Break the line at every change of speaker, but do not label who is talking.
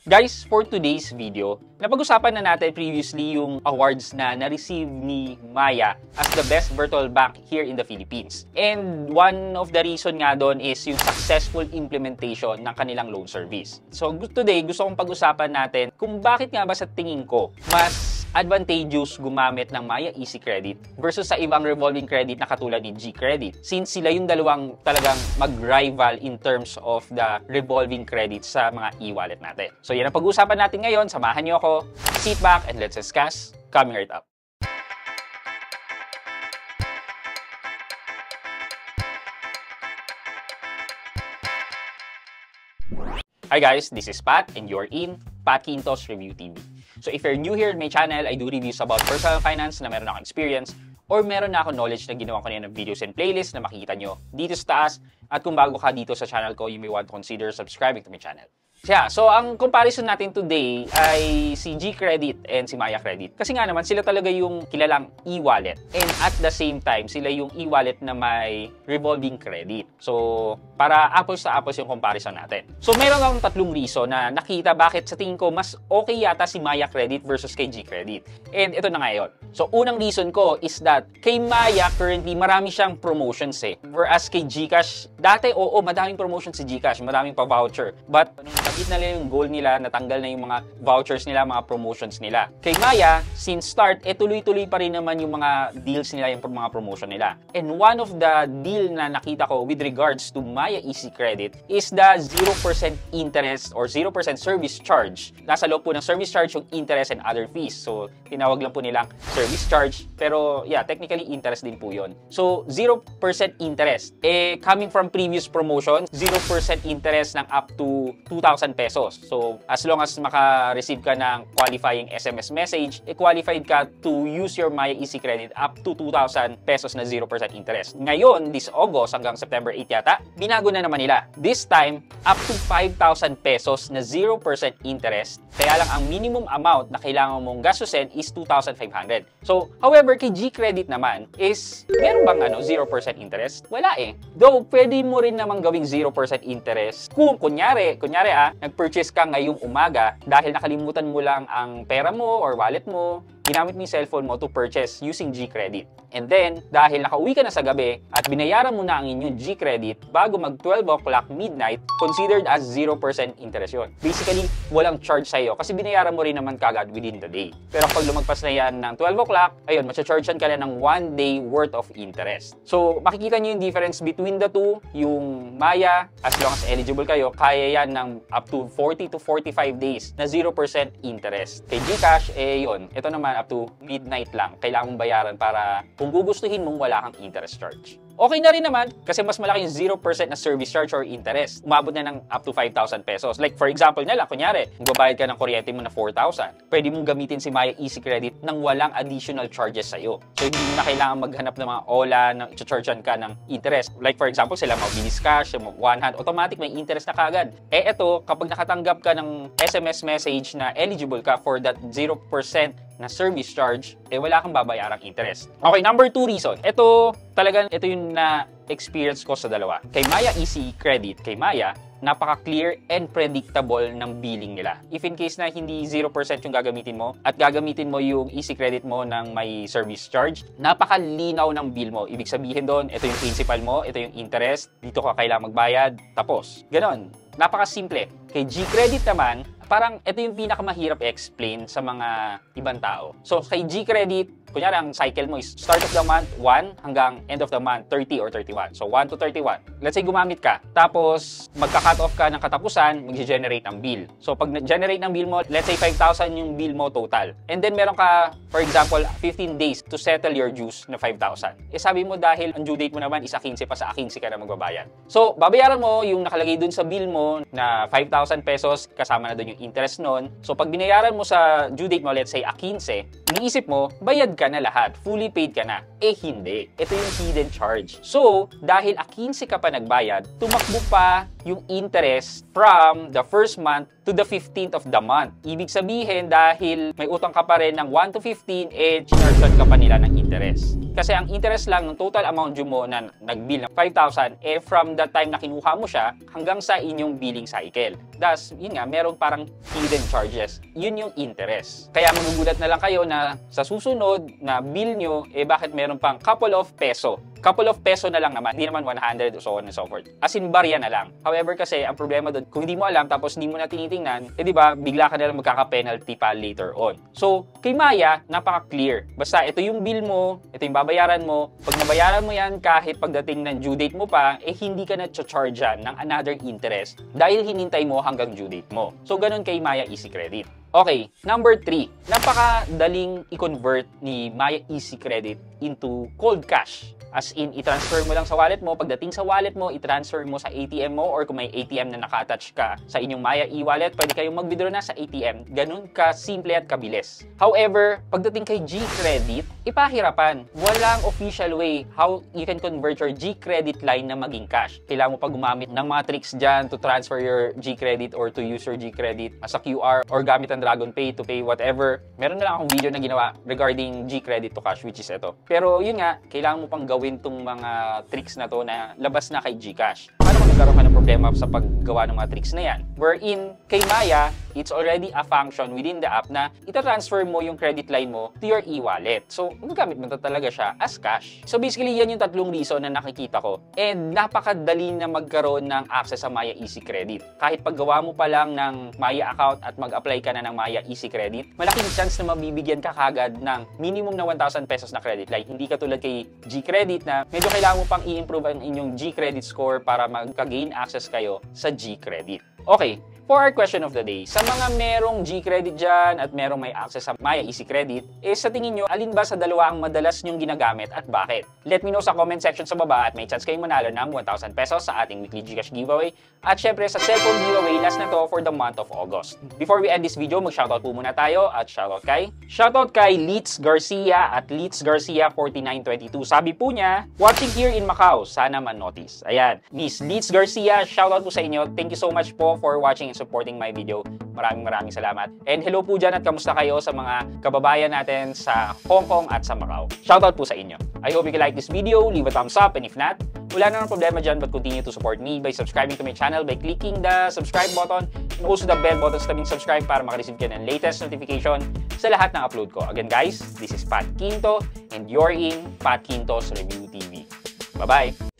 Guys, for today's video, napag-usapan na natin previously yung awards na na-receive ni Maya as the best virtual bank here in the Philippines. And one of the reason nga doon is yung successful implementation ng kanilang loan service. So today, gusto kong pag-usapan natin kung bakit nga ba sa tingin ko mas advantageous gumamit ng Maya Easy Credit versus sa ibang revolving credit na katulad ni G-Credit, since sila yung dalawang talagang mag-rival in terms of the revolving credit sa mga e-wallet natin. So yan ang pag-uusapan natin ngayon. Samahan niyo ako. Sit back and let's discuss. Coming right up. Hi guys, this is Pat and you're in Pat Quintos Review TV. So if you're new here in my channel, I do reviews about personal finance na meron akong experience or meron na akong knowledge na ginawa ko na ng videos and playlists na makikita nyo dito sa taas. At kung bago ka dito sa channel ko, you may want to consider subscribing to my channel. Yeah, so ang comparison natin today ay si G-Credit and si Maya Credit. Kasi nga naman, sila talaga yung kilalang e-wallet. And at the same time, sila yung e-wallet na may revolving credit. So, para apples to apples yung comparison natin. So, meron akong tatlong reason na nakita bakit sa tingin ko mas okay yata si Maya Credit versus kay G-Credit. And ito na ngayon. So, unang reason ko is that kay Maya, currently, marami siyang promotions eh. Whereas kay GCash, dati, oo, madaming promotions si GCash, madaming pa-voucher. But, nakita na yung goal nila, natanggal na yung mga vouchers nila, mga promotions nila. Kay Maya, since start, tuloy-tuloy pa rin naman yung mga deals nila, yung mga promotion nila. And one of the deal na nakita ko with regards to Maya Easy Credit is the 0% interest or 0% service charge. Nasa loob po ng service charge yung interest and other fees. So, tinawag lang po nilang service charge. Pero, yeah, technically, interest din po yun. So, 0% interest. Coming from previous promotion, 0% interest ng up to 2,000 pesos. So, as long as maka-receive ka ng qualifying SMS message, qualified ka to use your Maya Easy Credit up to 2,000 pesos na 0% interest. Ngayon, this August hanggang September 8 yata, binago na naman nila. This time, up to 5,000 pesos na 0% interest. Kaya lang ang minimum amount na kailangan mong gastusin is 2,500. So, however, kay G-Credit naman is, meron bang 0% interest? Wala eh. Though, pwede mo rin namang gawing 0% interest kung kunyari nag-purchase ka ngayong umaga dahil nakalimutan mo lang ang pera mo or wallet mo, ginamit mo yung cellphone mo to purchase using G-Credit. And then, dahil nakauwi ka na sa gabi at binayaran mo na ang inyong G-Credit bago mag 12 o'clock midnight, considered as 0% interest yun. Basically, walang charge sa'yo kasi binayaran mo rin naman kagad within the day. Pero pag lumagpas na yan ng 12 o'clock, ayun, matcha-chargean ka na ng 1 day worth of interest. So, makikita nyo yung difference between the two. Yung Maya, as long as eligible kayo, kaya yan ng up to 40 to 45 days na 0% interest. Kay GCash, yun, ito naman up to midnight lang. Kailangan mong bayaran para kung gugustuhin mong wala kang interest charge. Okay na rin naman kasi mas malaki yung 0% na service charge or interest. Umabot na ng up to 5,000 pesos. Like for example na lang, kunyari, magbabayad ka ng kuryente mo na 4,000. Pwede mong gamitin si Maya Easy Credit nang walang additional charges sa'yo. So hindi mo na kailangan maghanap ng mga OLA na i-chargean ka ng interest. Like for example, sila mabilis cash, one hand, automatic may interest na kagad. Eto, kapag nakatanggap ka ng SMS message na eligible ka for that 0% na service charge, wala kang babayarang interest. Okay, number 2 reason. Ito yung na-experience ko sa dalawa. Kay Maya Easy Credit, kay Maya, napaka-clear and predictable ng billing nila. If in case na hindi 0% yung gagamitin mo at gagamitin mo yung Easy Credit mo ng may service charge, napaka-linaw ng bill mo. Ibig sabihin doon, ito yung principal mo, ito yung interest, dito ka kailangang magbayad, tapos. Ganon. Napaka-simple. Kay G-Credit naman, parang ito yung pinakamahirap i-explain sa mga ibang tao. So, kay G-Credit, kunyari ang cycle mo is start of the month 1 hanggang end of the month 30 or 31. So 1 to 31. Let's say gumamit ka. Tapos magka-cut off ka ng katapusan, mag-generate ng bill. So pag generate ng bill mo, let's say 5,000 yung bill mo total. And then meron ka, for example, 15 days to settle your dues na 5,000. Sabi mo dahil ang due date mo naman is 15 pa, sa 15 ka na magbabayad. So babayaran mo yung nakalagay dun sa bill mo na 5,000 pesos, kasama na dun yung interest nun. So pag binayaran mo sa due date mo, let's say 15, iniisip mo, bayad ka ka na lahat, fully paid ka na. Eh hindi. Ito yung hidden charge. So, dahil 15 ka pa nagbayad, tumakbo pa yung interest from the first month to the 15th of the month. Ibig sabihin, dahil may utang ka pa rin ng 1 to 15, eh, charge ka pa nila ng interest. Kasi ang interest lang ng total amount due mo na nag-bill ng 5,000, eh, from the time na kinuha mo siya hanggang sa inyong billing cycle. Thus, yun nga, meron parang hidden charges. Yun yung interest. Kaya magugulat na lang kayo na sa susunod na bill nyo, eh, bakit meron pang couple of peso. Couple of peso na lang naman, hindi naman 100 o so on and so forth. As in, barya na lang. However, kasi ang problema doon, kung hindi mo alam tapos hindi mo na tinitingnan, eh di ba, bigla ka na lang magkaka-penalty pa later on. So, kay Maya, napaka-clear. Basta ito yung bill mo, ito yung babayaran mo. Pag nabayaran mo yan, kahit pagdating ng due date mo pa, eh hindi ka na charge ng another interest dahil hinintay mo hanggang due date mo. So, ganun kay Maya Easy Credit. Okay, number 3. Napakadaling i-convert ni Maya Easy Credit into cold cash. As in, i-transfer mo lang sa wallet mo. Pagdating sa wallet mo, i-transfer mo sa ATM mo or kung may ATM na naka-attach ka sa inyong Maya e-wallet, pwede kayong mag-withdraw na sa ATM. Ganun ka simple at kabilis. However, pagdating kay G-Credit, ipahirapan. Walang official way how you can convert your G-Credit line na maging cash. Kailangan mo pa gumamit ng mga tricks dyan to transfer your G-Credit or to use your G-Credit as a QR or gamit ang DragonPay to pay whatever. Meron na lang akong video na ginawa regarding G-Credit to cash, which is ito. Pero yun nga, kailangan mo pang gawin tong mga tricks na to na labas na kay GCash. Paano kung nagkaroon ka ng problema sa paggawa ng mga tricks na yan? Wherein, kay Maya, it's already a function within the app na ita-transfer mo yung credit line mo to your e-wallet. So, magagamit mo talaga siya as cash. So, basically, yan yung tatlong reason na nakikita ko. And napakadali na magkaroon ng access sa Maya Easy Credit. Kahit paggawa mo pa lang ng Maya account at mag-apply ka na ng Maya Easy Credit, malaking chance na mabibigyan ka kagad ng minimum na 1,000 pesos na credit line. Hindi katulad kay G-Credit na medyo kailangan mo pang i-improve ang inyong G-Credit score para magka-gain access kayo sa G-Credit. Okay, for our question of the day, sa mga merong G-Credit dyan at merong may access sa Maya Easy Credit, sa tingin nyo, alin ba sa dalawa ang madalas nyong ginagamit at bakit? Let me know sa comment section sa baba at may chance kayong manalo ng 1,000 pesos sa ating weekly Gcash giveaway at syempre sa cellphone giveaway last na to for the month of August. Before we end this video, mag-shoutout po muna tayo at shoutout kay Litz Garcia at Litz Garcia 4922. Sabi po niya, watching here in Macau, sana man-notice. Ayan, Miss Litz Garcia, shoutout po sa inyo. Thank you so much po for watching and supporting my video. Maraming salamat. And hello po dyan at kamusta kayo sa mga kababayan natin sa Hong Kong at sa Macau. Shoutout po sa inyo. I hope you can like this video, leave a thumbs up, and if not, wala na ng problema dyan, but continue to support me by subscribing to my channel by clicking the subscribe button and also the bell button sa tabing subscribe para makareceive ka ng latest notification sa lahat ng upload ko. Again guys, this is Pat Quinto and you're in Pat Quinto's Review TV. Bye-bye!